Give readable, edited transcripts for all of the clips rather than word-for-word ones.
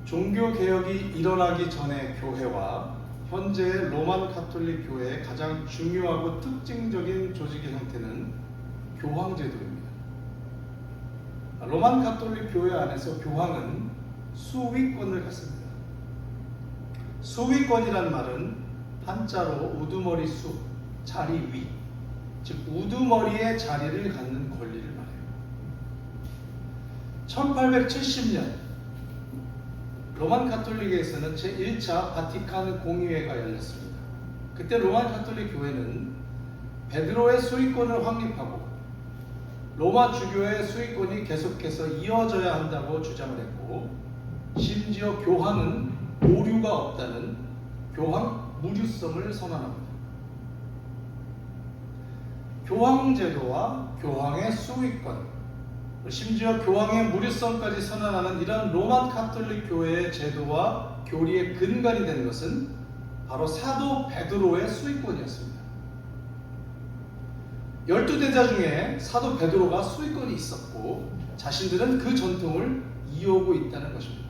종교개혁이 일어나기 전의 교회와 현재의 로만 가톨릭 교회의 가장 중요하고 특징적인 조직의 형태는 교황제도입니다. 로만 가톨릭 교회 안에서 교황은 수위권을 갖습니다. 수위권이란 말은 한자로 우두머리 수, 자리 위, 즉 우두머리의 자리를 갖는 권리를 말해요. 1870년 로만 가톨릭에서는 제1차 바티칸 공의회가 열렸습니다. 그때 로만 가톨릭 교회는 베드로의 수위권을 확립하고 로마 주교의 수위권이 계속해서 이어져야 한다고 주장을 했고, 심지어 교황은 오류가 없다는 교황 무류성을 선언합니다. 교황제도와 교황의 수위권, 심지어 교황의 무류성까지 선언하는 이런 로만 가톨릭 교회의 제도와 교리의 근간이 되는 것은 바로 사도 베드로의 수위권이었습니다. 12대자 중에 사도 베드로가 수위권이 있었고 자신들은 그 전통을 이어오고 있다는 것입니다.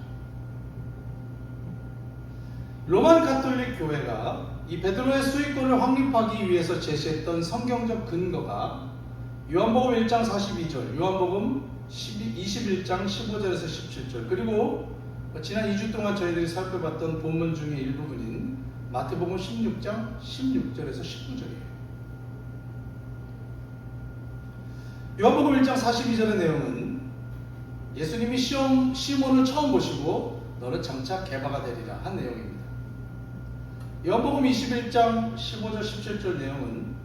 로만 가톨릭 교회가 이 베드로의 수위권을 확립하기 위해서 제시했던 성경적 근거가 요한복음 1장 42절, 요한복음 21장 15절에서 17절, 그리고 지난 2주 동안 저희들이 살펴봤던 본문 중의 일부분인 마태복음 16장 16절에서 19절이에요. 요한복음 1장 42절의 내용은 예수님이 시몬을 처음 보시고 너는 장차 개바가 되리라 한 내용입니다. 요한복음 21장 15절 17절 내용은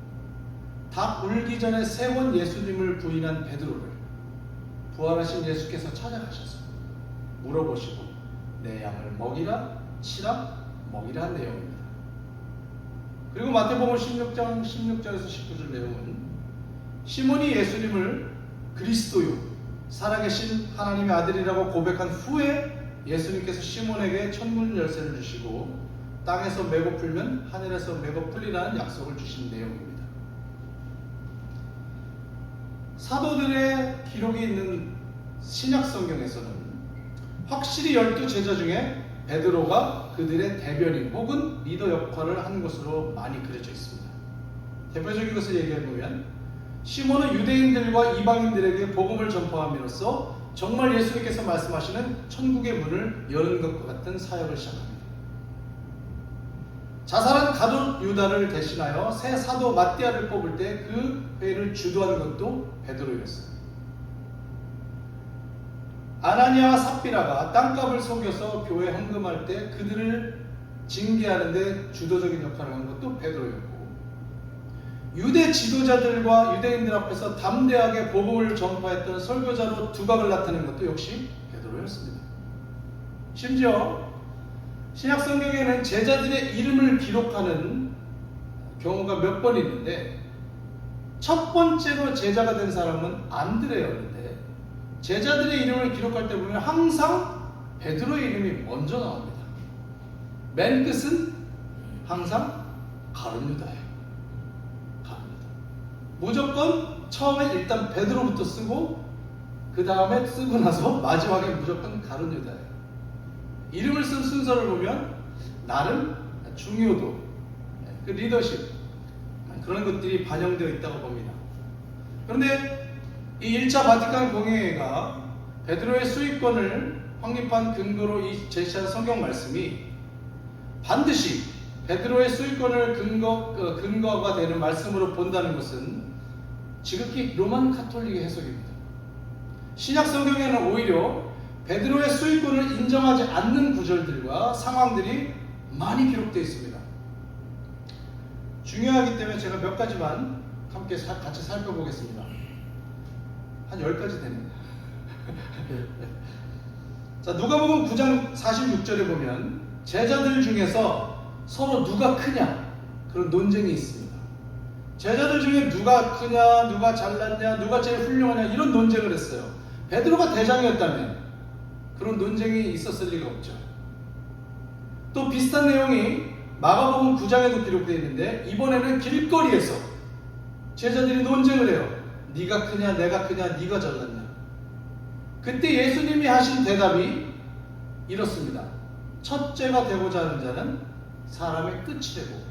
닭 울기 전에 3번 예수님을 부인한 베드로를 부활하신 예수께서 찾아가셔서 물어보시고 내 양을 먹이라, 치라, 먹이라 한 내용입니다. 그리고 마태복음 16장 16절에서 19절 내용은 시몬이 예수님을 그리스도요, 살아계신 하나님의 아들이라고 고백한 후에 예수님께서 시몬에게 천문 열쇠를 주시고 땅에서 메고 풀면 하늘에서 메고 풀리라는 약속을 주신 내용입니다. 사도들의 기록이 있는 신약 성경에서는 확실히 12제자 중에 베드로가 그들의 대변인 혹은 리더 역할을 한 것으로 많이 그려져 있습니다. 대표적인 것을 얘기해보면 시몬은 유대인들과 이방인들에게 복음을 전파함으로써 정말 예수님께서 말씀하시는 천국의 문을 여는 것과 같은 사역을 시작합니다. 자살한 가룟 유다를 대신하여 새 사도 마띠아를 뽑을 때 그 회의를 주도한 것도 베드로였어요. 아나니아와 삽비라가 땅값을 속여서 교회 헌금할 때 그들을 징계하는데 주도적인 역할을 한 것도 베드로였고, 유대 지도자들과 유대인들 앞에서 담대하게 복음을 전파했던 설교자로 두각을 나타낸 것도 역시 베드로였습니다. 심지어 신약 성경에는 제자들의 이름을 기록하는 경우가 몇 번 있는데 첫 번째로 제자가 된 사람은 안드레였는데 제자들의 이름을 기록할 때 보면 항상 베드로의 이름이 먼저 나옵니다. 맨 끝은 항상 가룟 유다예요. 가룟 유다. 무조건 처음에 일단 베드로부터 쓰고 그 다음에 쓰고 나서 마지막에 무조건 가룟 유다예요. 이름을 쓴 순서를 보면 나름 중요도, 그 리더십, 그런 것들이 반영되어 있다고 봅니다. 그런데 이 1차 바티칸 공의회가 베드로의 수위권을 확립한 근거로 제시한 성경 말씀이 반드시 베드로의 수위권을 근거가 되는 말씀으로 본다는 것은 지극히 로만 가톨릭의 해석입니다. 신약 성경에는 오히려 베드로의 수위권을 인정하지 않는 구절들과 상황들이 많이 기록되어 있습니다. 중요하기 때문에 제가 몇 가지만 함께 같이 살펴보겠습니다. 한 10가지 됩니다. 자, 누가복음 9장 46절에 보면 제자들 중에서 서로 누가 크냐 그런 논쟁이 있습니다. 제자들 중에 누가 크냐, 누가 잘났냐, 누가 제일 훌륭하냐 이런 논쟁을 했어요. 베드로가 대장이었다면 그런 논쟁이 있었을 리가 없죠. 또 비슷한 내용이 마가복음 9장에도 기록되어 있는데 이번에는 길거리에서 제자들이 논쟁을 해요. 네가 크냐, 내가 크냐, 네가 잘났냐. 그때 예수님이 하신 대답이 이렇습니다. 첫째가 되고자 하는 자는 사람의 끝이 되고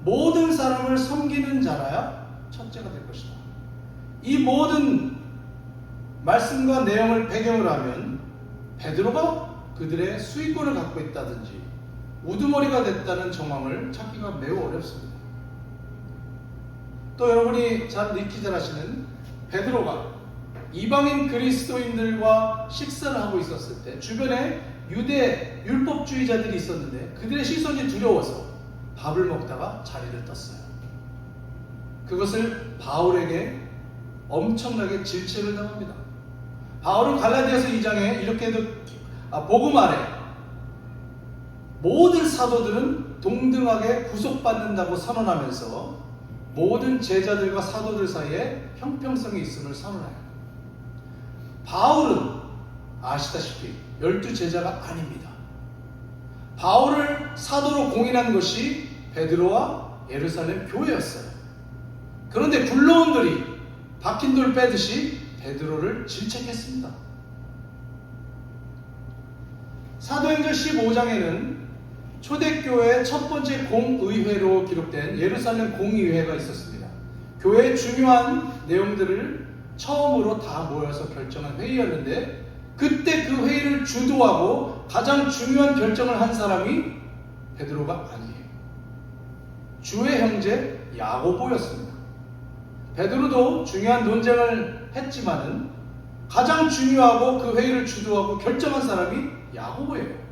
모든 사람을 섬기는 자라야 첫째가 될 것이다. 이 모든 말씀과 내용을 배경으로 하면 베드로가 그들의 수익권을 갖고 있다든지 우두머리가 됐다는 정황을 찾기가 매우 어렵습니다. 또 여러분이 잘 익히 잘 아시는 베드로가 이방인 그리스도인들과 식사를 하고 있었을 때 주변에 유대 율법주의자들이 있었는데 그들의 시선이 두려워서 밥을 먹다가 자리를 떴어요. 그것을 바울에게 엄청나게 질책을 당합니다. 바울은 갈라디아서 2장에 이렇게도 복음 아래 모든 사도들은 동등하게 구속받는다고 선언하면서 모든 제자들과 사도들 사이에 형평성이 있음을 선언해요. 바울은 아시다시피 12제자가 아닙니다. 바울을 사도로 공인한 것이 베드로와 예루살렘 교회였어요. 그런데 굴러온들이 박힌 돌 빼듯이 베드로를 질책했습니다. 사도행전 15장에는 초대교회의 첫 번째 공의회로 기록된 예루살렘 공의회가 있었습니다. 교회의 중요한 내용들을 처음으로 다 모여서 결정한 회의였는데 그때 그 회의를 주도하고 가장 중요한 결정을 한 사람이 베드로가 아니에요. 주의 형제 야고보였습니다. 베드로도 중요한 논쟁을 했지만은 가장 중요하고 그 회의를 주도하고 결정한 사람이 야고보예요.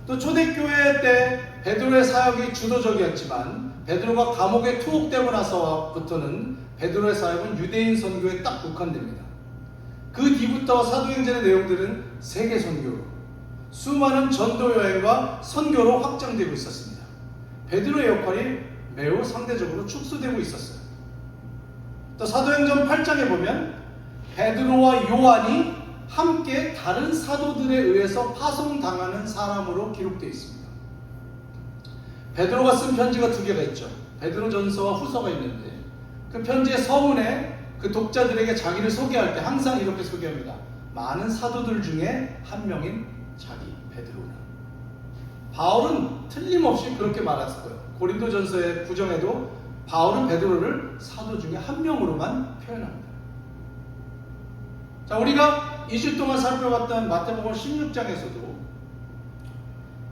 또 초대교회 때 베드로의 사역이 주도적이었지만 베드로가 감옥에 투옥되고 나서부터는 베드로의 사역은 유대인 선교에 딱 국한됩니다. 그 뒤부터 사도행전의 내용들은 세계 선교로 수많은 전도 여행과 선교로 확장되고 있었습니다. 베드로의 역할이 매우 상대적으로 축소되고 있었어요. 또 사도행전 8장에 보면 베드로와 요한이 함께 다른 사도들에 의해서 파송당하는 사람으로 기록되어 있습니다. 베드로가 쓴 편지가 두 개가 있죠. 베드로전서와 후서가 있는데 그 편지의 서문에 그 독자들에게 자기를 소개할 때 항상 이렇게 소개합니다. 많은 사도들 중에 한 명인 자기 베드로는. 바울은 틀림없이 그렇게 말했을 거예요. 고린도전서의 구정에도 바울은 베드로를 사도 중에 한 명으로만 표현합니다. 자, 우리가 2주 동안 살펴봤던 마태복음 16장에서도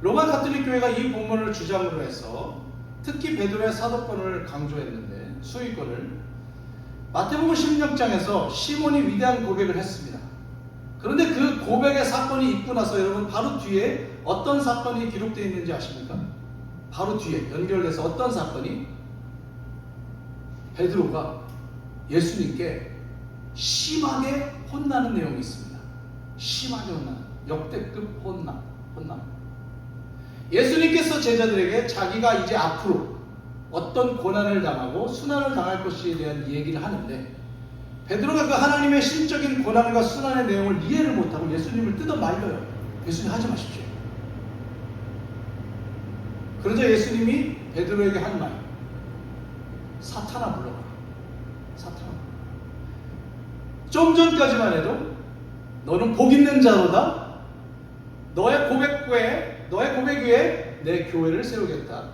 로마 가톨릭 교회가 이 본문을 주장으로 해서 특히 베드로의 사도권을 강조했는데 수익권을 마태복음 16장에서 시몬이 위대한 고백을 했습니다. 그런데 그 고백의 사건이 있고 나서 여러분 바로 뒤에 어떤 사건이 기록되어 있는지 아십니까? 바로 뒤에 연결돼서 어떤 사건이 베드로가 예수님께 심하게 혼나는 내용이 있습니다. 심하게 혼나는 역대급 혼남. 예수님께서 제자들에게 자기가 이제 앞으로 어떤 고난을 당하고 순환을 당할 것에 대한 얘기를 하는데 베드로가 그 하나님의 신적인 고난과 순환의 내용을 이해를 못하고 예수님을 뜯어 말려요. 예수님 하지 마십시오. 그러자 예수님이 베드로에게 한 말, 사탄아 불러라. 사탄아. 좀 전까지만 해도 너는 복 있는 자로다. 너의 고백 위에 내 교회를 세우겠다.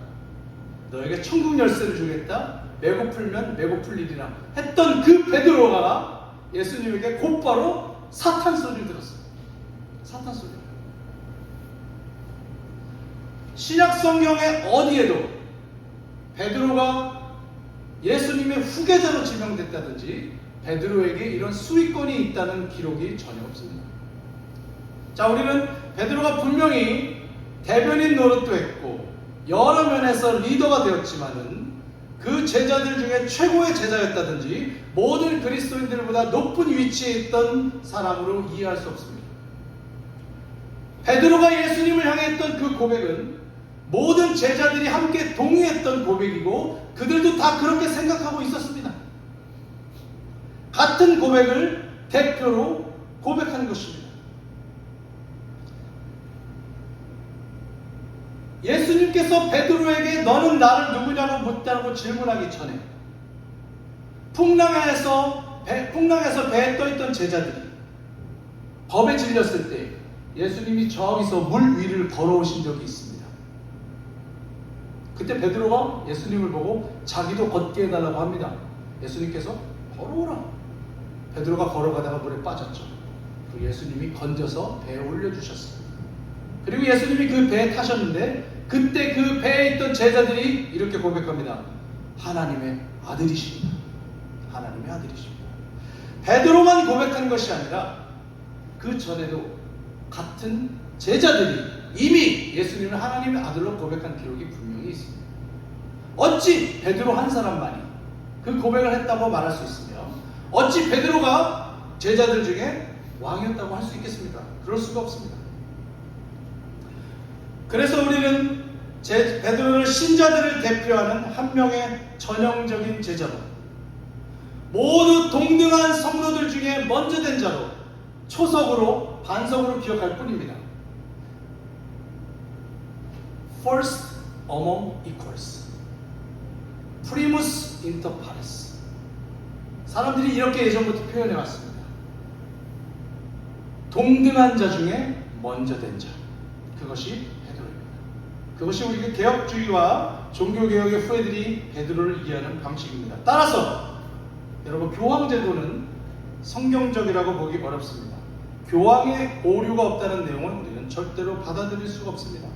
너에게 천국 열쇠를 주겠다. 배고플면 배고플리리라 했던 그 베드로가 예수님에게 곧바로 사탄 소리를 들었어요. 사탄 소리. 신약 성경의 어디에도 베드로가 예수님의 후계자로 지명됐다든지 베드로에게 이런 수익권이 있다는 기록이 전혀 없습니다. 자, 우리는 베드로가 분명히 대변인 노릇도 했고 여러 면에서 리더가 되었지만은 그 제자들 중에 최고의 제자였다든지 모든 그리스도인들보다 높은 위치에 있던 사람으로 이해할 수 없습니다. 베드로가 예수님을 향해 했던 그 고백은 모든 제자들이 함께 동의했던 고백이고 그들도 다 그렇게 생각하고 있었습니다. 같은 고백을 대표로 고백한 것입니다. 예수님께서 베드로에게 너는 나를 누구냐고 묻다고 질문하기 전에 풍랑에서 배에 떠있던 제자들이 법에 질렸을 때 예수님이 저기서 물 위를 걸어오신 적이 있습니다. 그때 베드로가 예수님을 보고 자기도 걷게 해달라고 합니다. 예수님께서 걸어오라. 베드로가 걸어가다가 물에 빠졌죠. 그리고 예수님이 건져서 배에 올려주셨습니다. 그리고 예수님이 그 배에 타셨는데 그때 그 배에 있던 제자들이 이렇게 고백합니다. 하나님의 아들이십니다. 하나님의 아들이십니다. 베드로만 고백한 것이 아니라 그 전에도 같은 제자들이 이미 예수님을 하나님의 아들로 고백한 기록이 분명히 있습니다. 어찌 베드로 한 사람만이 그 고백을 했다고 말할 수 있으며 어찌 베드로가 제자들 중에 왕이었다고 할 수 있겠습니까? 그럴 수가 없습니다. 그래서 우리는 베드로를 신자들을 대표하는 한 명의 전형적인 제자로, 모두 동등한 성도들 중에 먼저 된 자로, 초석으로 반석으로 기억할 뿐입니다. First among equals, primus inter pares. 사람들이 이렇게 예전부터 표현해 왔습니다. 동등한 자 중에 먼저 된 자, 그것이 베드로입니다. 그것이 우리 개혁주의와 종교개혁의 후예들이 베드로를 이해하는 방식입니다. 따라서 여러분, 교황제도는 성경적이라고 보기 어렵습니다. 교황의 오류가 없다는 내용은 우리는 절대로 받아들일 수가 없습니다.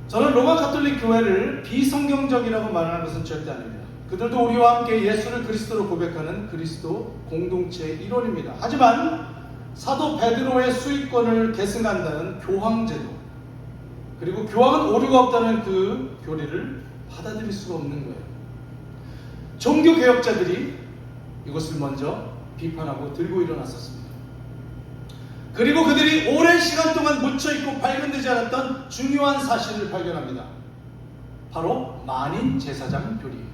저는 로마 가톨릭 교회를 비성경적이라고 말하는 것은 절대 아닙니다. 그들도 우리와 함께 예수를 그리스도로 고백하는 그리스도 공동체의 일원입니다. 하지만 사도 베드로의 수익권을 계승한다는 교황제도, 그리고 교황은 오류가 없다는 그 교리를 받아들일 수가 없는 거예요. 종교개혁자들이 이것을 먼저 비판하고 들고 일어났었습니다. 그리고 그들이 오랜 시간 동안 묻혀있고 발견되지 않았던 중요한 사실을 발견합니다. 바로 만인 제사장 교리예요.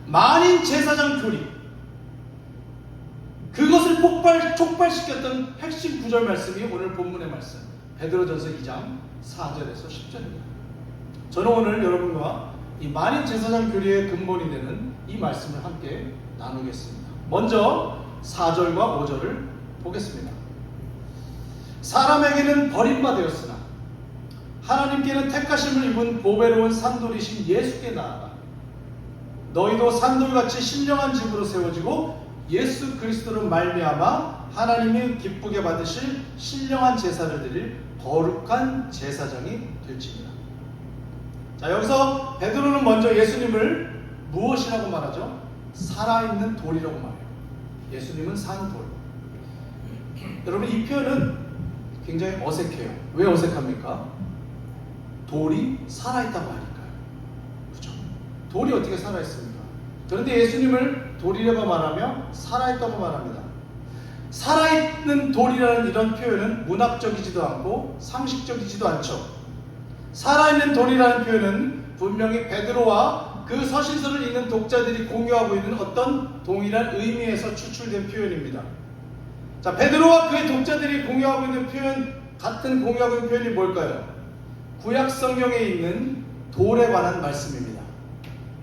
만인 제사장 교리, 그것을 촉발시켰던 핵심 구절 말씀이 오늘 본문의 말씀, 베드로전서 2장 4절에서 10절입니다. 저는 오늘 여러분과 이 만인 제사장 교리의 근본이 되는 이 말씀을 함께 나누겠습니다. 먼저 4절과 5절을 보겠습니다. 사람에게는 버림받았으나 하나님께는 택하심을 입은 보배로운 산돌이신 예수께 나아가 너희도 산돌같이 신령한 집으로 세워지고 예수 그리스도로 말미암아 하나님이 기쁘게 받으실 신령한 제사를 드릴 거룩한 제사장이 될지니라. 자, 여기서 베드로는 먼저 예수님을 무엇이라고 말하죠? 살아있는 돌이라고 말해요. 예수님은 산 돌. 여러분, 이 표현은 굉장히 어색해요. 왜 어색합니까? 돌이 살아있다고 하니까요. 그렇죠? 돌이 어떻게 살아있습니까? 그런데 예수님을 돌이라고 말하며 살아있다고 말합니다. 살아있는 돌이라는 이런 표현은 문학적이지도 않고 상식적이지도 않죠. 살아있는 돌이라는 표현은 분명히 베드로와 그 서신서를 읽는 독자들이 공유하고 있는 어떤 동일한 의미에서 추출된 표현입니다. 자, 베드로와 그의 독자들이 공유하고 있는 표현, 같은 공유하고 있는 표현이 뭘까요? 구약 성경에 있는 돌에 관한 말씀입니다.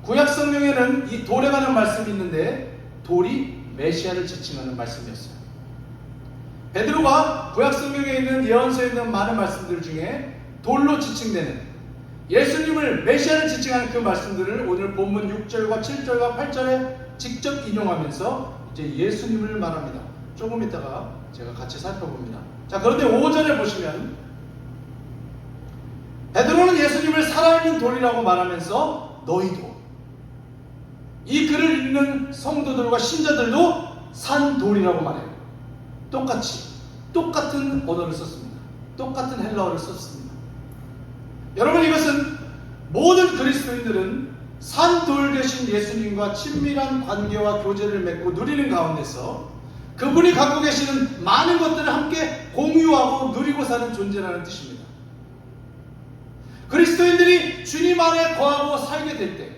구약 성경에는 이 돌에 관한 말씀이 있는데 돌이 메시아를 지칭하는 말씀이었어요. 베드로가 구약 성경에 있는 예언서에 있는 많은 말씀들 중에 돌로 지칭되는 예수님을 메시아를 지칭하는 그 말씀들을 오늘 본문 6절과 7절과 8절에 직접 인용하면서 이제 예수님을 말합니다. 조금 있다가 제가 같이 살펴봅니다. 자, 그런데 5절에 보시면 베드로는 예수님을 살아있는 돌이라고 말하면서 너희도, 이 글을 읽는 성도들과 신자들도 산 돌이라고 말해요. 똑같은 언어를 썼습니다. 똑같은 헬라어를 썼습니다. 여러분, 이것은 모든 그리스도인들은 산 돌 되신 예수님과 친밀한 관계와 교제를 맺고 누리는 가운데서 그분이 갖고 계시는 많은 것들을 함께 공유하고 누리고 사는 존재라는 뜻입니다. 그리스도인들이 주님 안에 거하고 살게 될 때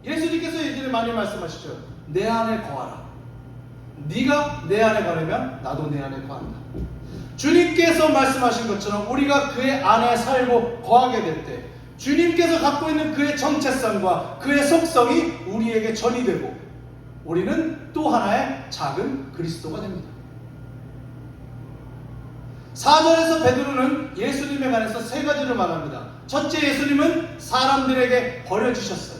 예수님께서 예전에 많이 말씀하시죠. 내 안에 거하라. 네가 내 안에 거하면 나도 내 안에 거한다. 주님께서 말씀하신 것처럼 우리가 그의 안에 살고 거하게 될 때 주님께서 갖고 있는 그의 정체성과 그의 속성이 우리에게 전이되고 우리는 또 하나의 작은 그리스도가 됩니다. 4절에서 베드로는 예수님에 관해서 세 가지를 말합니다. 첫째, 예수님은 사람들에게 버려주셨어요.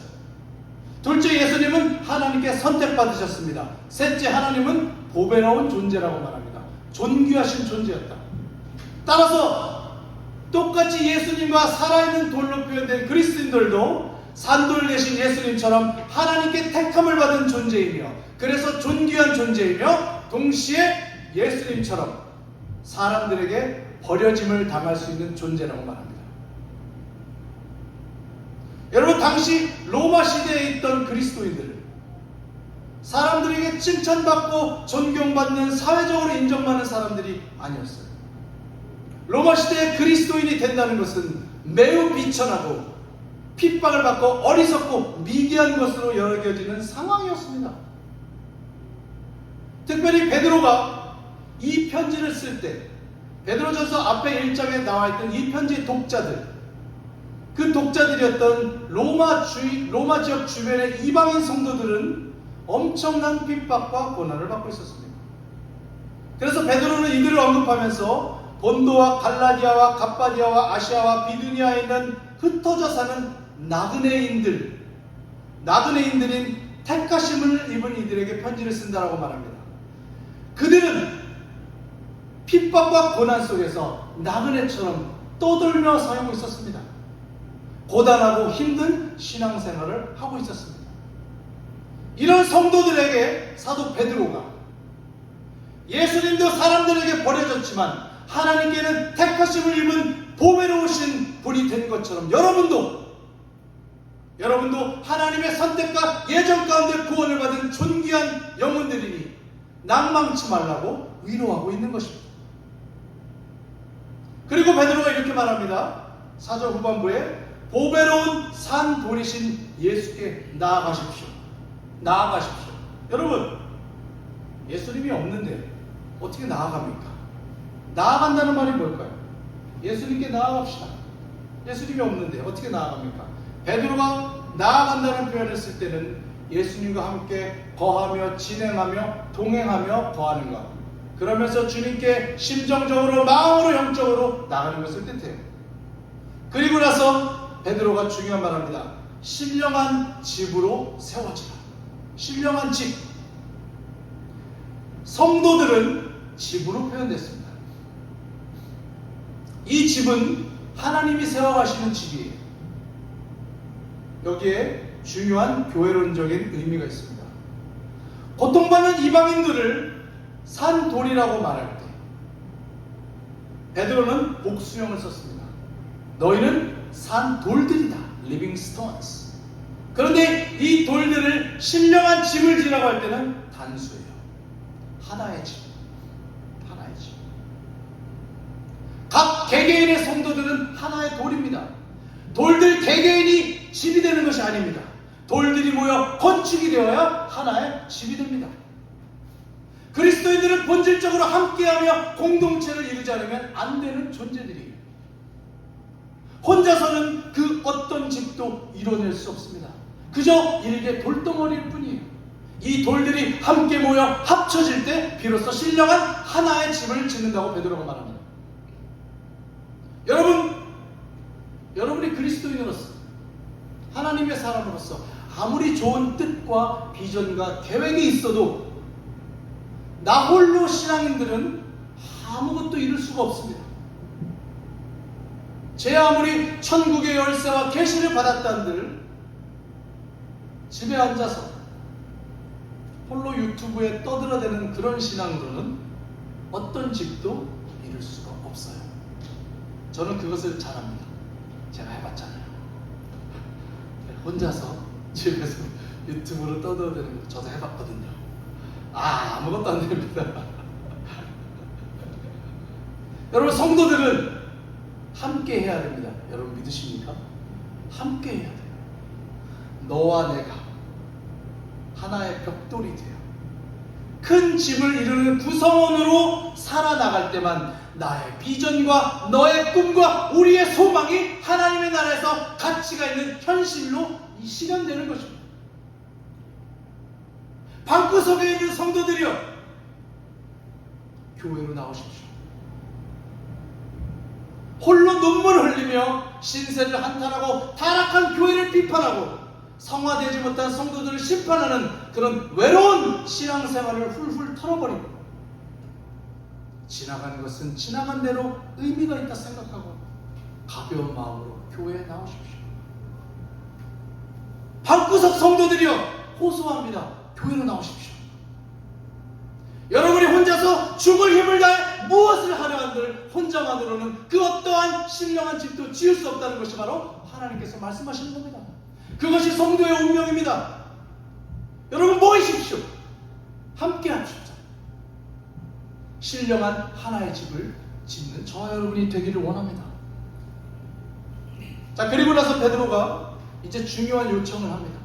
둘째, 예수님은 하나님께 선택받으셨습니다. 셋째, 하나님은 보배로운 존재라고 말합니다. 존귀하신 존재였다. 따라서 똑같이 예수님과 살아있는 돌로 표현된 그리스도인들도 산돌 대신 예수님처럼 하나님께 택함을 받은 존재이며, 그래서 존귀한 존재이며, 동시에 예수님처럼 사람들에게 버려짐을 당할 수 있는 존재라고 말합니다. 여러분, 당시 로마 시대에 있던 그리스도인들, 사람들에게 칭찬받고 존경받는, 사회적으로 인정받는 사람들이 아니었어요. 로마 시대에 그리스도인이 된다는 것은 매우 비천하고 핍박을 받고 어리석고 미개한 것으로 여겨지는 상황이었습니다. 특별히 베드로가 이 편지를 쓸 때, 베드로전서 앞에 1장에 나와 있던 이 편지의 독자들, 그 독자들이었던 로마 지역 주변의 이방인 성도들은 엄청난 핍박과 고난을 받고 있었습니다. 그래서 베드로는 이들을 언급하면서 본도와 갈라디아와 갑바디아와 아시아와 비두니아에 있는 흩어져 사는 나그네인들인 택하심을 입은 이들에게 편지를 쓴다라고 말합니다. 그들은 핍박과 고난 속에서 나그네처럼 떠돌며 살고 있었습니다. 고단하고 힘든 신앙생활을 하고 있었습니다. 이런 성도들에게 사도 베드로가 예수님도 사람들에게 버려졌지만 하나님께는 택하심을 입은 보배로우신 분이 된 것처럼 여러분도 하나님의 선택과 예정 가운데 구원을 받은 존귀한 영혼들이니 낭망치 말라고 위로하고 있는 것입니다. 그리고 베드로가 이렇게 말합니다. 4절 후반부에 보배로운 산 돌이신 예수께 나아가십시오. 여러분, 예수님이 없는데 어떻게 나아갑니까? 나아간다는 말이 뭘까요? 예수님께 나아갑시다. 예수님이 없는데 어떻게 나아갑니까? 베드로가 나아간다는 표현을 쓸 때는 예수님과 함께 거하며 진행하며 동행하며 거하는 것, 그러면서 주님께 심정적으로 마음으로 영적으로 나가는 것을 뜻해요. 그리고 나서 베드로가 중요한 말합니다. 신령한 집으로 세워지라. 신령한 집. 성도들은 집으로 표현됐습니다. 이 집은 하나님이 세워가시는 집이에요. 여기에 중요한 교회론적인 의미가 있습니다. 고통받는 이방인들을 산돌이라고 말할 때 베드로는 복수형을 썼습니다. 너희는 산돌들이다. living stones. 그런데 이 돌들을 신령한 집을 지라고 할 때는 단수예요. 하나의 집. 각 개개인의 성도들은 하나의 돌입니다. 돌들 개개인이 집이 되는 것이 아닙니다. 돌들이 모여 건축이 되어야 하나의 집이 됩니다. 그리스도인들은 본질적으로 함께하며 공동체를 이루지 않으면 안 되는 존재들이에요. 혼자서는 그 어떤 집도 이뤄낼 수 없습니다. 그저 일개 돌덩어리일 뿐이에요. 이 돌들이 함께 모여 합쳐질 때 비로소 신령한 하나의 집을 짓는다고 베드로가 말합니다. 여러분이 그리스도인으로서, 하나님의 사람으로서 아무리 좋은 뜻과 비전과 계획이 있어도 나 홀로 신앙인들은 아무것도 이룰 수가 없습니다. 제 아무리 천국의 열쇠와 계시를 받았다는들 집에 앉아서 홀로 유튜브에 떠들어대는 그런 신앙으로는 어떤 집도 이룰 수가 없어요. 저는 그것을 잘합니다. 제가 해봤잖아요. 혼자서 집에서 유튜브로 떠들어대는 거 저도 해봤거든요. 아무것도 안 됩니다. 여러분, 성도들은 함께 해야 됩니다. 여러분 믿으십니까? 함께 해야 돼요. 너와 내가 하나의 벽돌이 돼요. 큰 집을 이루는 구성원으로 살아나갈 때만 나의 비전과 너의 꿈과 우리의 소망이 하나님의 나라에서 가치가 있는 현실로 실현되는 것입니다. 방구석에 있는 성도들이여, 교회로 나오십시오. 홀로 눈물을 흘리며 신세를 한탄하고 타락한 교회를 비판하고 성화되지 못한 성도들을 심판하는 그런 외로운 신앙생활을 훌훌 털어버리고, 지나간 것은 지나간 대로 의미가 있다 생각하고 가벼운 마음으로 교회에 나오십시오. 방구석 성도들이여, 호소합니다. 교회로 나오십시오. 여러분이 혼자서 죽을 힘을 다해 무엇을 하려 한들 혼자만으로는 그 어떠한 신령한 집도 지을 수 없다는 것이 바로 하나님께서 말씀하시는 겁니다. 그것이 성도의 운명입니다. 여러분 모이십시오. 함께 합시다. 신령한 하나의 집을 짓는 저와 여러분이 되기를 원합니다. 자, 그리고 나서 베드로가 이제 중요한 요청을 합니다.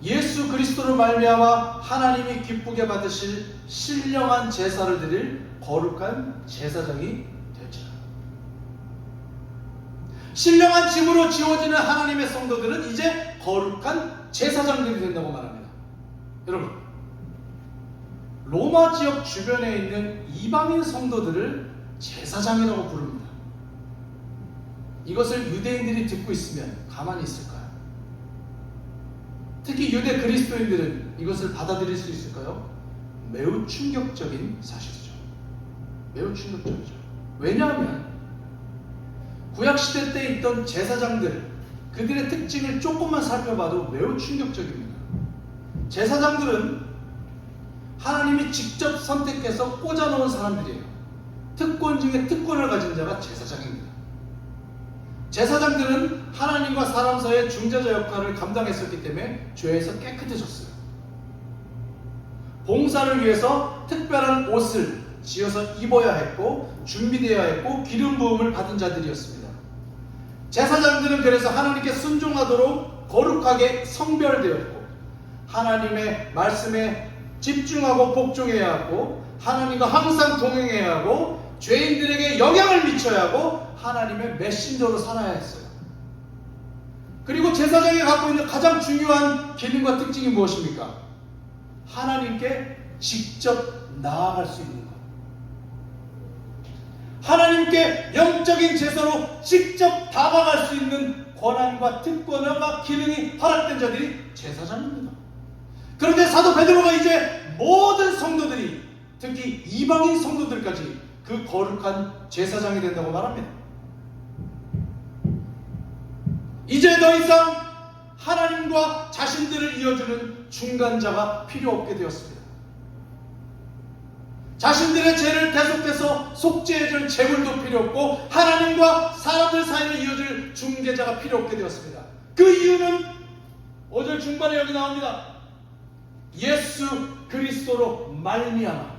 예수 그리스도로 말미암아 하나님이 기쁘게 받으실 신령한 제사를 드릴 거룩한 제사장이 되자. 신령한 집으로 지어지는 하나님의 성도들은 이제 거룩한 제사장들이 된다고 말합니다. 여러분, 로마 지역 주변에 있는 이방인 성도들을 제사장이라고 부릅니다. 이것을 유대인들이 듣고 있으면 가만히 있을까요? 특히 유대 그리스도인들은 이것을 받아들일 수 있을까요? 매우 충격적인 사실이죠. 매우 충격적이죠. 왜냐하면 구약시대 때 있던 제사장들, 그들의 특징을 조금만 살펴봐도 매우 충격적입니다. 제사장들은 하나님이 직접 선택해서 꽂아놓은 사람들이에요. 특권 중에 특권을 가진 자가 제사장입니다. 제사장들은 하나님과 사람 사이의 중재자 역할을 감당했었기 때문에 죄에서 깨끗해졌어요. 봉사를 위해서 특별한 옷을 지어서 입어야 했고 준비되어야 했고 기름 부음을 받은 자들이었습니다. 제사장들은 그래서 하나님께 순종하도록 거룩하게 성별되었고 하나님의 말씀에 집중하고 복종해야 하고 하나님과 항상 동행해야 하고 죄인들에게 영향을 미쳐야 하고 하나님의 메신저로 살아야 했어요. 그리고 제사장이 갖고 있는 가장 중요한 기능과 특징이 무엇입니까? 하나님께 직접 나아갈 수 있는 것. 하나님께 영적인 제사로 직접 다가갈 수 있는 권한과 특권과 기능이 허락된 자들이 제사장입니다. 그런데 사도 베드로가 이제 모든 성도들이, 특히 이방인 성도들까지 그 거룩한 제사장이 된다고 말합니다. 이제 더 이상 하나님과 자신들을 이어주는 중간자가 필요 없게 되었습니다. 자신들의 죄를 대속해서 속죄해줄 제물도 필요 없고 하나님과 사람들 사이를 이어줄 중재자가 필요 없게 되었습니다. 그 이유는 5절 중반에 여기 나옵니다. 예수 그리스도로 말미암아,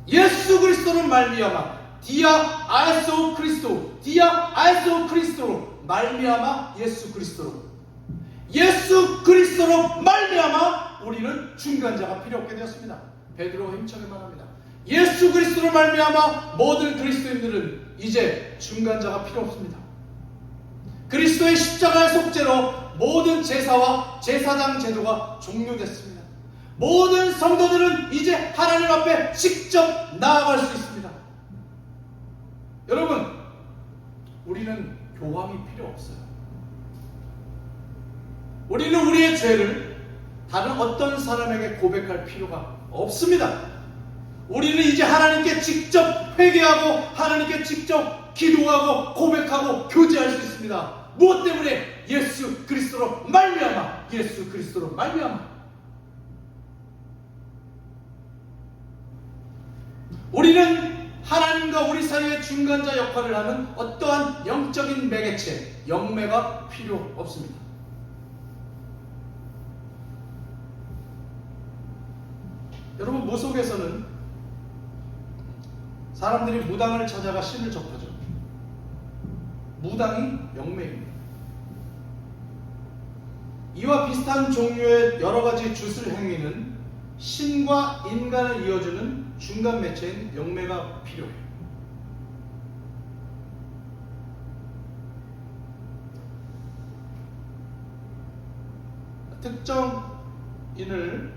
예수 그리스도로 말미암아, 디아 아에소 그리스도, 디아 아에소 그리스도로 말미암아, 예수 그리스도로, 예수 그리스도로 말미암아 우리는 중간자가 필요 없게 되었습니다. 베드로가 힘차게 말합니다. 예수 그리스도로 말미암아 모든 그리스도인들은 이제 중간자가 필요 없습니다. 그리스도의 십자가의 속죄로 모든 제사와 제사장 제도가 종료됐습니다. 모든 성도들은 이제 하나님 앞에 직접 나아갈 수 있습니다. 여러분, 우리는 교황이 필요 없어요. 우리는 우리의 죄를 다른 어떤 사람에게 고백할 필요가 없습니다. 우리는 이제 하나님께 직접 회개하고 하나님께 직접 기도하고 고백하고 교제할 수 있습니다. 무엇 때문에? 예수 그리스도로 말미암아, 예수 그리스도로 말미암아. 우리는 하나님과 우리 사이의 중간자 역할을 하는 어떠한 영적인 매개체, 영매가 필요 없습니다. 여러분, 무속에서는 사람들이 무당을 찾아가 신을 접하죠. 무당이 영매입니다. 이와 비슷한 종류의 여러 가지 주술 행위는 신과 인간을 이어주는 중간 매체인 영매가 필요해요. 특정인을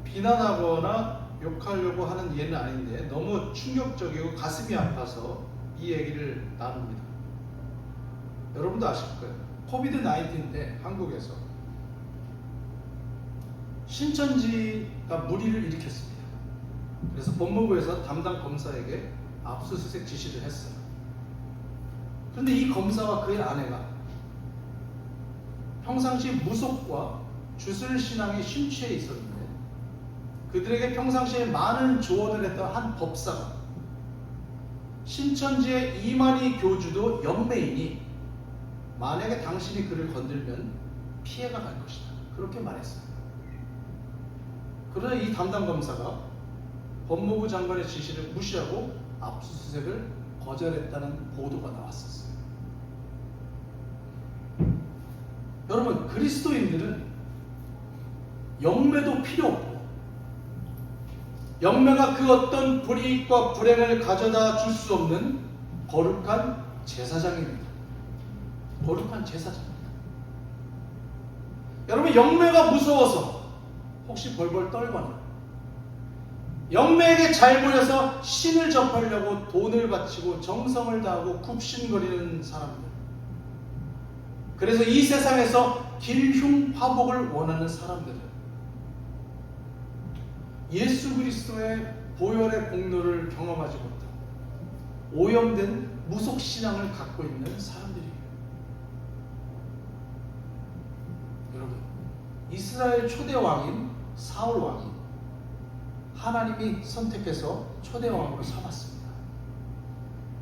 비난하거나 욕하려고 하는 예는 아닌데 너무 충격적이고 가슴이 아파서 이 얘기를 나눕니다. 여러분도 아실 거예요. 코비드 19때 한국에서 신천지가 물의를 일으켰습니다. 그래서 법무부에서 담당 검사에게 압수수색 지시를 했어요. 그런데 이 검사와 그의 아내가 평상시 무속과 주술신앙에 심취해 있었는데 그들에게 평상시에 많은 조언을 했던 한 법사가 신천지의 이만희 교주도 영매이니 만약에 당신이 그를 건들면 피해가 갈 것이다. 그렇게 말했습니다. 그러나 이 담당 검사가 법무부 장관의 지시를 무시하고 압수수색을 거절했다는 보도가 나왔었어요. 여러분, 그리스도인들은 영매도 필요 없고 영매가 그 어떤 불이익과 불행을 가져다 줄 수 없는 거룩한 제사장입니다. 거룩한 제사장입니다. 여러분, 영매가 무서워서 혹시 벌벌 떨거나 영매에게 잘 보여서 신을 접하려고 돈을 바치고 정성을 다하고 굽신거리는 사람들, 그래서 이 세상에서 길흉화복을 원하는 사람들은 예수 그리스도의 보혈의 공로를 경험하지 못하고 오염된 무속신앙을 갖고 있는 사람들이에요. 여러분, 이스라엘 초대 왕인 사울 왕이 하나님이 선택해서 초대 왕으로 삼았습니다.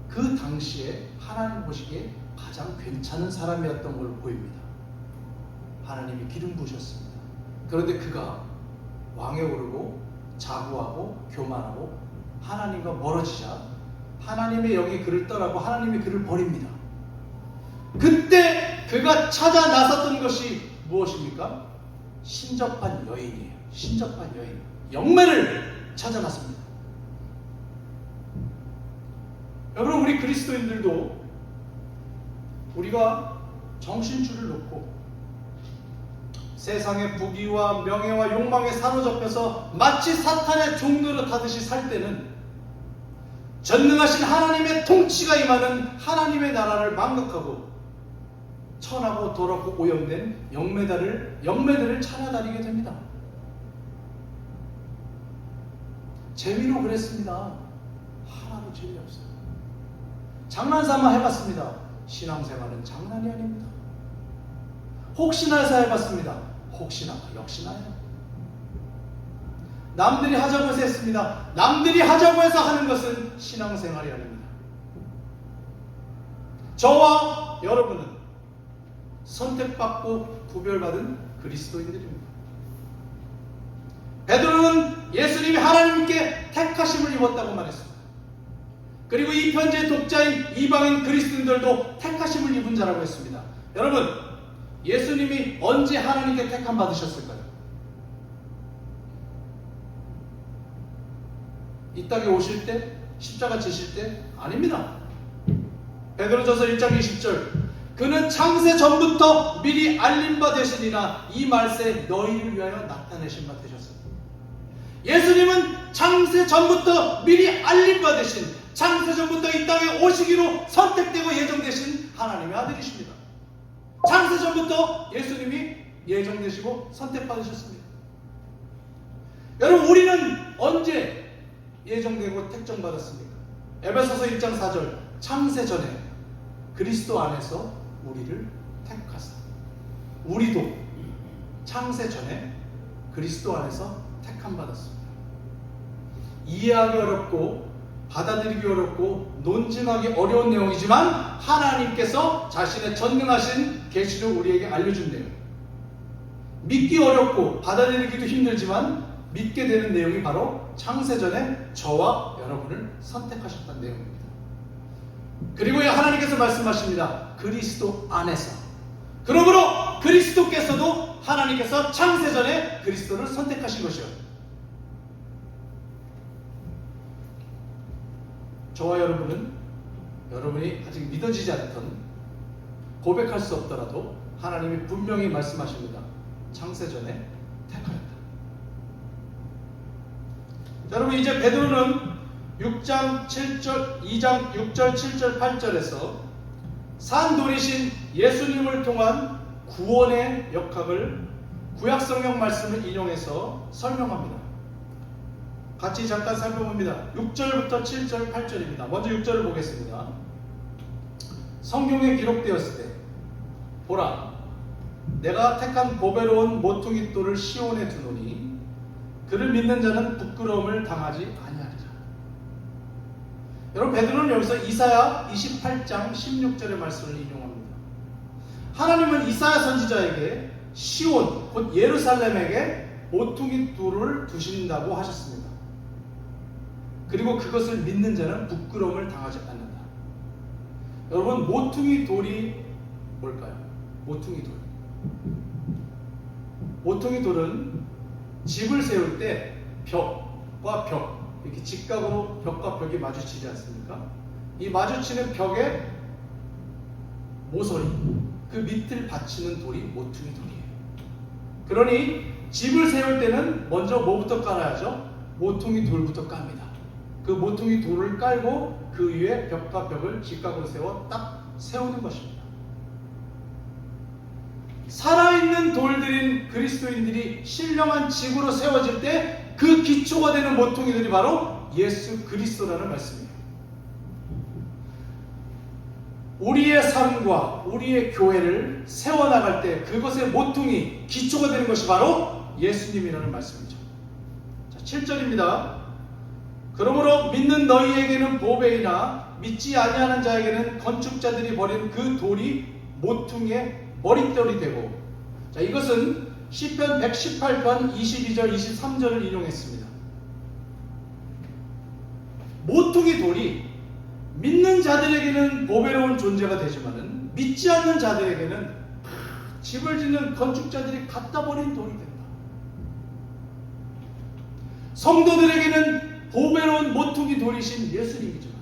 그 당시에 하나님 보시기에 가장 괜찮은 사람이었던 걸로 보입니다. 하나님이 기름 부으셨습니다. 그런데 그가 왕에 오르고 자부하고 교만하고 하나님과 멀어지자 하나님의 영이 그를 떠나고 하나님이 그를 버립니다. 그때 그가 찾아 나섰던 것이 무엇입니까? 신접한 여인이에요. 신접한 여인, 영매를 찾아 나섭니다. 여러분, 우리 그리스도인들도 우리가 정신줄을 놓고 세상의 부귀와 명예와 욕망에 사로잡혀서 마치 사탄의 종노릇 하듯이 살 때는 전능하신 하나님의 통치가 임하는 하나님의 나라를 망각하고 천하고 더럽고 오염된 영매들을 찾아다니게 됩니다. 재미로 그랬습니다. 하나도 재미없어요. 장난삼아 해봤습니다. 신앙생활은 장난이 아닙니다. 혹시나 해서 해봤습니다. 혹시나 역시나요. 남들이 하자고 해서 했습니다. 남들이 하자고 해서 하는 것은 신앙생활이 아닙니다. 저와 여러분은 선택받고 구별받은 그리스도인들입니다. 베드로는 예수님이 하나님께 택하심을 입었다고 말했습니다. 그리고 이 편지의 독자인 이방인 그리스도인들도 택하심을 입은 자라고 했습니다. 여러분, 예수님이 언제 하나님께 택함 받으셨을까요? 이 땅에 오실 때? 십자가 지실 때? 아닙니다. 베드로전서 1장 20절, 그는 창세 전부터 미리 알림 바 되시니라 이 말세 너희를 위하여 나타내신 바 되셨습니다. 예수님은 창세 전부터 미리 알림 바 되신, 창세 전부터 이 땅에 오시기로 선택되고 예정되신 하나님의 아들이십니다. 창세 전부터 예수님이 예정되시고 선택받으셨습니다. 여러분, 우리는 언제 예정되고 택정받았습니까? 에베소서 1장 4절, 창세 전에 그리스도 안에서 우리를 택하사. 우리도 창세 전에 그리스도 안에서 택함 받았습니다. 이해하기 어렵고 받아들이기 어렵고 논증하기 어려운 내용이지만 하나님께서 자신의 전능하신 계시를 우리에게 알려준 내용, 믿기 어렵고 받아들이기도 힘들지만 믿게 되는 내용이 바로 창세전에 저와 여러분을 선택하셨다는 내용입니다. 그리고 하나님께서 말씀하십니다. 그리스도 안에서. 그러므로 그리스도께서도 하나님께서 창세전에 그리스도를 선택하신 것이요, 저와 여러분이 아직 믿어지지 않던, 고백할 수 없더라도 하나님이 분명히 말씀하십니다. 창세전에 택하였다. 여러분, 이제 베드로는 6장 7절, 2장 6절, 7절, 8절에서 산돌이신 예수님을 통한 구원의 역학을 구약성경 말씀을 인용해서 설명합니다. 같이 잠깐 살펴봅니다. 6절부터 7절, 8절입니다. 먼저 6절을 보겠습니다. 성경에 기록되었을 때 보라, 내가 택한 보배로운 모퉁이 돌을 시온에 두노니 그를 믿는 자는 부끄러움을 당하지 아니하리라. 여러분, 베드로는 여기서 이사야 28장 16절의 말씀을 인용합니다. 하나님은 이사야 선지자에게 시온, 곧 예루살렘에게 모퉁이 돌을 두신다고 하셨습니다. 그리고 그것을 믿는 자는 부끄러움을 당하지 않는다. 여러분, 모퉁이 돌이 뭘까요? 모퉁이 돌. 모퉁이 돌은 집을 세울 때 벽과 벽, 이렇게 직각으로 벽과 벽이 마주치지 않습니까? 이 마주치는 벽의 모서리, 그 밑을 받치는 돌이 모퉁이 돌이에요. 그러니 집을 세울 때는 먼저 뭐부터 깔아야죠? 모퉁이 돌부터 깝니다. 그 모퉁이 돌을 깔고 그 위에 벽과 벽을 직각으로 세워 딱 세우는 것입니다. 살아있는 돌들인 그리스도인들이 신령한 집으로 세워질 때 그 기초가 되는 모퉁이들이 바로 예수 그리스도라는 말씀이에요. 우리의 삶과 우리의 교회를 세워나갈 때 그것의 모퉁이, 기초가 되는 것이 바로 예수님이라는 말씀이죠. 자, 7절입니다. 그러므로 믿는 너희에게는 보배이나 믿지 아니하는 자에게는 건축자들이 버린 그 돌이 모퉁이의 머릿돌이 되고, 자, 이것은 시편 118편 22절 23절을 인용했습니다. 모퉁이 돌이 믿는 자들에게는 보배로운 존재가 되지만은 믿지 않는 자들에게는 집을 짓는 건축자들이 갖다 버린 돌이 된다. 성도들에게는 보배로운 모퉁이 돌이신 예수님이지만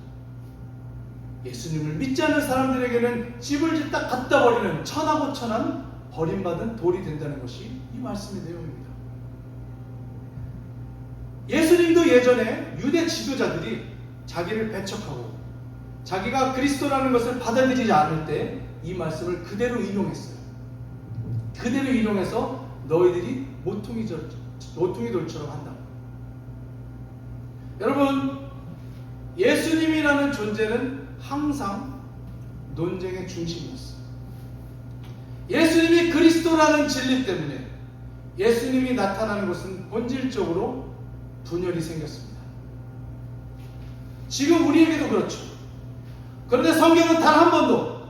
예수님을 믿지 않는 사람들에게는 집을 짓다 갖다 버리는 천하고천한 버림받은 돌이 된다는 것이 이 말씀의 내용입니다. 예수님도 예전에 유대 지도자들이 자기를 배척하고 자기가 그리스도라는 것을 받아들이지 않을 때 이 말씀을 그대로 인용했어요. 그대로 인용해서 너희들이 모퉁이 돌처럼 한다. 여러분, 예수님이라는 존재는 항상 논쟁의 중심이었어요. 예수님이 그리스도라는 진리 때문에 예수님이 나타나는 것은 본질적으로 분열이 생겼습니다. 지금 우리에게도 그렇죠. 그런데 성경은 단 한 번도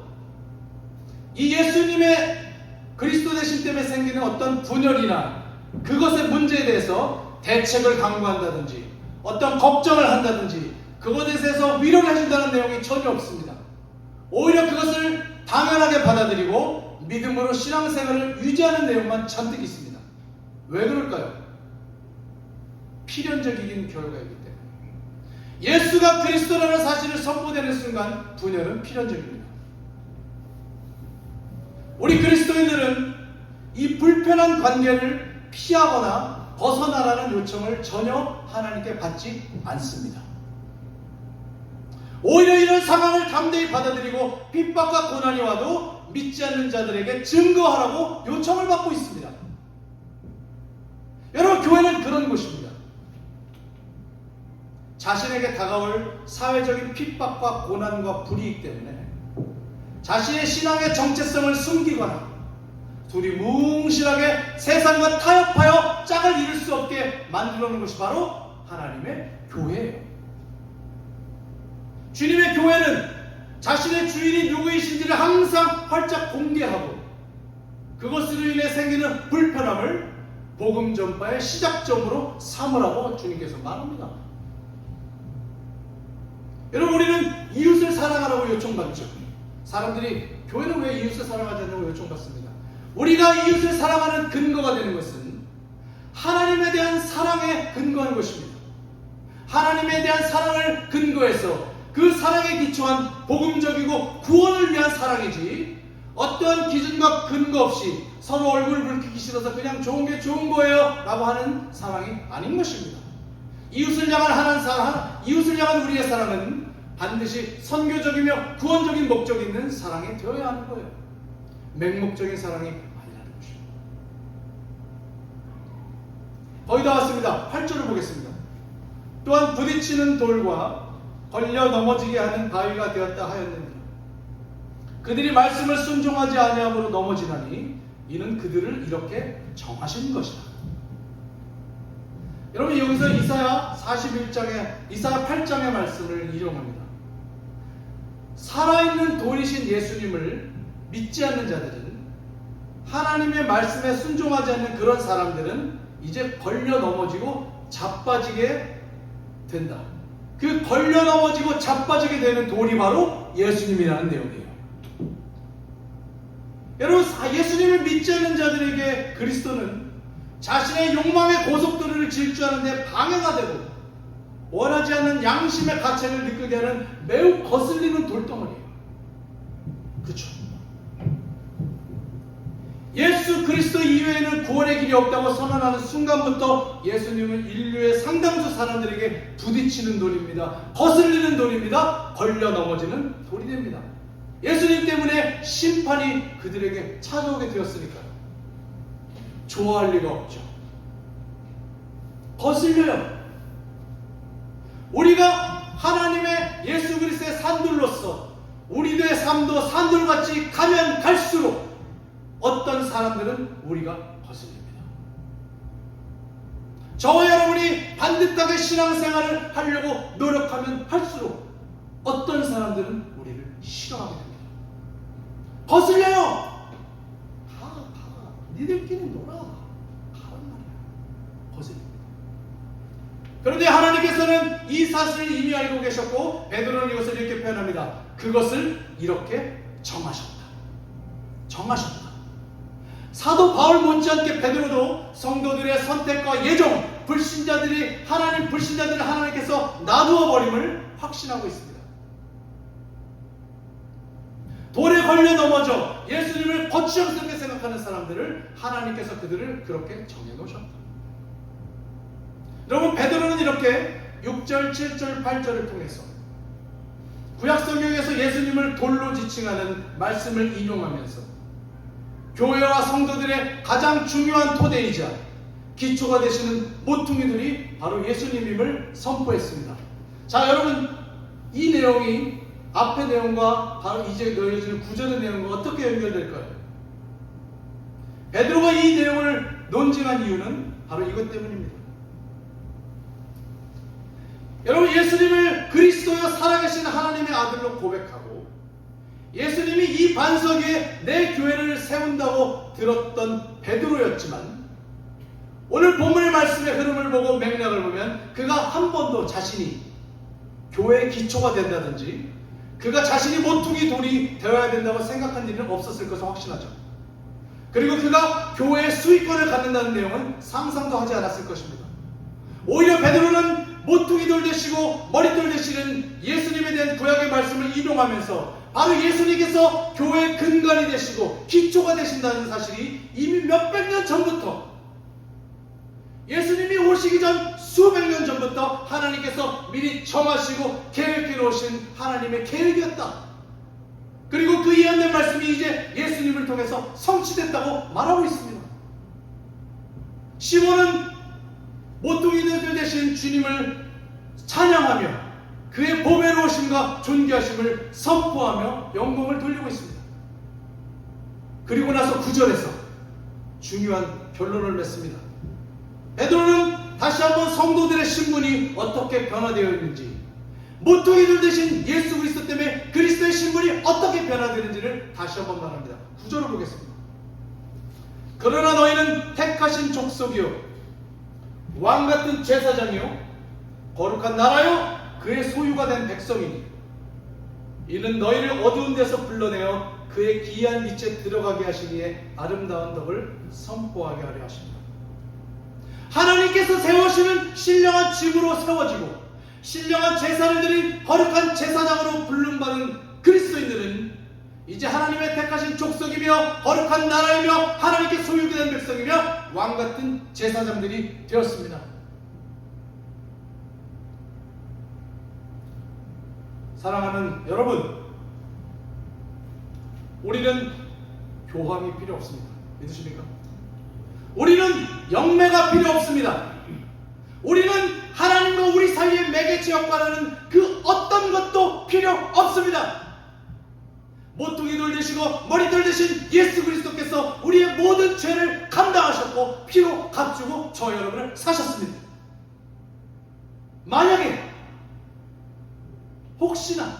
이 예수님의 그리스도 되심 때문에 생기는 어떤 분열이나 그것의 문제에 대해서 대책을 강구한다든지 어떤 걱정을 한다든지 그것에 대해서 위로를 해준다는 내용이 전혀 없습니다. 오히려 그것을 당연하게 받아들이고 믿음으로 신앙생활을 유지하는 내용만 잔뜩 있습니다. 왜 그럴까요? 필연적인 교회가 있기 때문에. 예수가 그리스도라는 사실을 선포되는 순간 분열은 필연적입니다. 우리 그리스도인들은 이 불편한 관계를 피하거나 벗어나라는 요청을 전혀 하나님께 받지 않습니다. 오히려 이런 상황을 담대히 받아들이고 핍박과 고난이 와도 믿지 않는 자들에게 증거하라고 요청을 받고 있습니다. 여러분, 교회는 그런 곳입니다. 자신에게 다가올 사회적인 핍박과 고난과 불이익 때문에 자신의 신앙의 정체성을 숨기거나 두리뭉실하게 세상과 타협하여 짝을 이룰 수 없게 만들어 놓은 것이 바로 하나님의 교회예요. 주님의 교회는 자신의 주인이 누구이신지를 항상 활짝 공개하고 그것으로 인해 생기는 불편함을 복음 전파의 시작점으로 삼으라고 주님께서 말합니다. 여러분, 우리는 이웃을 사랑하라고 요청받죠. 사람들이 교회는 왜 이웃을 사랑하지 않냐고 요청받습니다. 우리가 이웃을 사랑하는 근거가 되는 것은 하나님에 대한 사랑에 근거한 것입니다. 하나님에 대한 사랑을 근거해서 그 사랑에 기초한 복음적이고 구원을 위한 사랑이지 어떠한 기준과 근거 없이 서로 얼굴 붉히기 싫어서 그냥 좋은 게 좋은 거예요 라고 하는 상황이 아닌 것입니다. 이웃을 향한 이웃을 향한 우리의 사랑은 반드시 선교적이며 구원적인 목적이 있는 사랑이 되어야 하는 거예요. 맹목적인 사랑이 아니라는 것입니다. 거의 다 왔습니다. 8절을 보겠습니다. 또한 부딪히는 돌과 걸려 넘어지게 하는 바위가 되었다 하였느니라. 그들이 말씀을 순종하지 아니함으로 넘어지나니 이는 그들을 이렇게 정하신 것이다. 여러분, 여기서 이사야 8장의 말씀을 인용합니다. 살아있는 돌이신 예수님을 믿지 않는 자들은, 하나님의 말씀에 순종하지 않는 그런 사람들은 이제 걸려 넘어지고 자빠지게 된다. 그 걸려 넘어지고 자빠지게 되는 돌이 바로 예수님이라는 내용이에요. 여러분, 예수님을 믿지 않는 자들에게 그리스도는 자신의 욕망의 고속도로를 질주하는데 방해가 되고 원하지 않는 양심의 가책을 느끼게 하는 매우 거슬리는 돌덩어리예요. 그렇죠? 예수 그리스도 이외에는 구원의 길이 없다고 선언하는 순간부터 예수님은 인류의 상당수 사람들에게 부딪히는 돌입니다. 거슬리는 돌입니다. 걸려 넘어지는 돌이 됩니다. 예수님 때문에 심판이 그들에게 찾아오게 되었으니까요. 좋아할 리가 없죠. 거슬려요. 우리가 하나님의 예수 그리스도의 산돌로서 우리들의 삶도 산돌같이 가면 갈수록 어떤 사람들은 우리가 거슬립니다. 저와 여러분이 반듯하게 신앙생활을 하려고 노력하면 할수록 어떤 사람들은 우리를 싫어하게 됩니다. 거슬려요. 니들끼리 놀아. 가란 말이야. 거슬립니다. 그런데 하나님께서는 이 사실을 이미 알고 계셨고 베드로는 이것을 이렇게 표현합니다. 그것을 이렇게 정하셨다. 사도 바울 못지않게 베드로도 성도들의 선택과 예정, 하나님 불신자들을 하나님께서 놔두어 버림을 확신하고 있습니다. 돌에 걸려 넘어져 예수님을 거추장스럽게 생각하는 사람들을 하나님께서 그들을 그렇게 정해놓으셨다. 여러분, 베드로는 이렇게 6절, 7절, 8절을 통해서 구약성경에서 예수님을 돌로 지칭하는 말씀을 인용하면서 교회와 성도들의 가장 중요한 토대이자 기초가 되시는 모퉁이들이 바로 예수님임을 선포했습니다. 자, 여러분, 이 내용이 앞의 내용과 바로 이제 너희들 구절의 내용과 어떻게 연결될까요? 베드로가 이 내용을 논증한 이유는 바로 이것 때문입니다. 여러분, 예수님을 그리스도여 살아계신 하나님의 아들로 고백하고 예수님이 이 반석 위에 내 교회를 세운다고 들었던 베드로였지만 오늘 본문의 말씀의 흐름을 보고 맥락을 보면 그가 한 번도 자신이 교회의 기초가 된다든지 그가 자신이 모퉁이 돌이 되어야 된다고 생각한 일은 없었을 것을 확신하죠. 그리고 그가 교회의 수익권을 갖는다는 내용은 상상도 하지 않았을 것입니다. 오히려 베드로는 모퉁이 돌 되시고 머릿돌 되시는 예수님에 대한 구약의 말씀을 인용하면서 바로 예수님께서 교회의 근간이 되시고 기초가 되신다는 사실이 이미 몇백 년 전부터, 예수님이 오시기 전 수백 년 전부터 하나님께서 미리 정하시고 계획해 놓으신 하나님의 계획이었다. 그리고 그 예언된 말씀이 이제 예수님을 통해서 성취됐다고 말하고 있습니다. 시몬은 모퉁이들 되신 주님을 찬양하며 그의 보배로우심과 존귀하심을 선포하며 영광을 돌리고 있습니다. 그리고 나서 9절에서 중요한 결론을 맺습니다. 베드로는 다시 한번 성도들의 신분이 어떻게 변화되어 있는지, 모퉁이들 되신 예수 그리스도 때문에 그리스도의 신분이 어떻게 변화되는지를 다시 한번 말합니다. 9절을 보겠습니다. 그러나 너희는 택하신 족속이요 왕같은 제사장이요 거룩한 나라요 그의 소유가 된 백성이니 이는 너희를 어두운 데서 불러내어 그의 기이한 빛에 들어가게 하시기에 아름다운 덕을 선포하게 하려 하십니다. 하나님께서 세우시는 신령한 집으로 세워지고 신령한 제사를 드린 거룩한 제사장으로 부름받은 그리스도인들은 이제 하나님의 택하신 족속이며 거룩한 나라이며 하나님께 소유가 된 백성이며 왕같은 제사장들이 되었습니다. 사랑하는 여러분, 우리는 교황이 필요 없습니다. 믿으십니까? 우리는 영매가 필요 없습니다. 우리는 하나님과 우리 사이에 매개체 역할을 하는 그 어떤 것도 필요 없습니다. 모퉁이 돌 되시고 머리 돌 되신 예수 그리스도께서 우리의 모든 죄를 감당하셨고 피로 값주고 저 여러분을 사셨습니다. 만약에 혹시나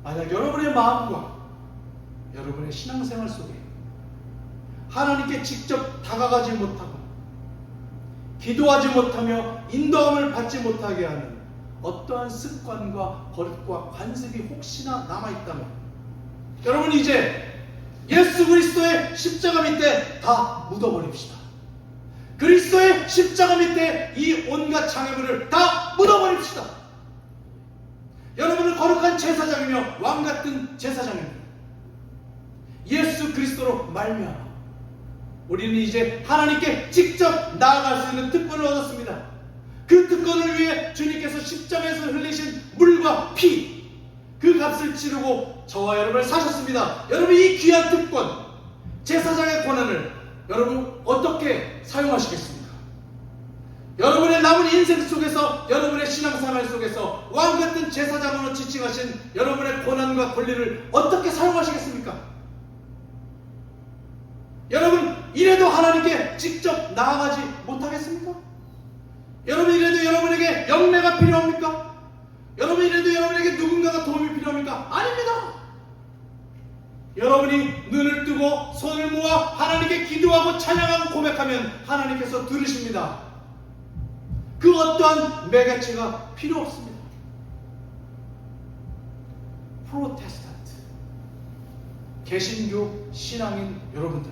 만약 여러분의 마음과 여러분의 신앙생활 속에 하나님께 직접 다가가지 못하고 기도하지 못하며 인도함을 받지 못하게 하는 어떠한 습관과 버릇과 관습이 혹시나 남아있다면 여러분 이제 예수 그리스도의 십자가 밑에 다 묻어버립시다. 그리스도의 십자가 밑에 이 온갖 장애물을 다 묻어버립시다. 여러분은 거룩한 제사장이며 왕같은 제사장입니다. 예수 그리스도로 말미암아 우리는 이제 하나님께 직접 나아갈 수 있는 특권을 얻었습니다. 그 특권을 위해 주님께서 십자가에서 흘리신 물과 피, 그 값을 치르고 저와 여러분을 사셨습니다. 여러분 이 귀한 특권, 제사장의 권한을 여러분 어떻게 사용하시겠습니까? 여러분의 남은 인생 속에서 여러분의 신앙생활 속에서 왕같은 제사장으로 지칭하신 여러분의 권한과 권리를 어떻게 사용하시겠습니까? 여러분 이래도 하나님께 직접 나아가지 못하겠습니까? 여러분 이래도 여러분에게 영매가 필요합니까? 여러분 이래도 여러분에게 누군가가 도움이 필요합니까? 아닙니다. 여러분이 눈을 뜨고 손을 모아 하나님께 기도하고 찬양하고 고백하면 하나님께서 들으십니다. 그 어떠한 매개체가 필요 없습니다. 프로테스탄트, 개신교 신앙인 여러분들,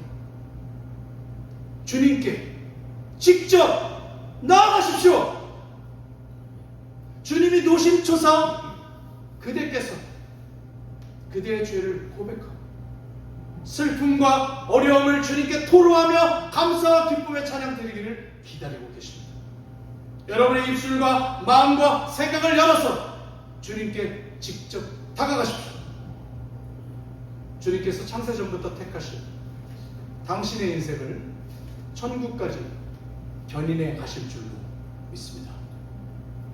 주님께 직접 나아가십시오. 주님이 노심초사 그대께서 그대의 죄를 고백하고 슬픔과 어려움을 주님께 토로하며 감사와 기쁨의 찬양 드리기를 기다리고 계십니다. 여러분의 입술과 마음과 생각을 열어서 주님께 직접 다가가십시오. 주님께서 창세전부터 택하신 당신의 인생을 천국까지 견인해 가실 줄로 믿습니다.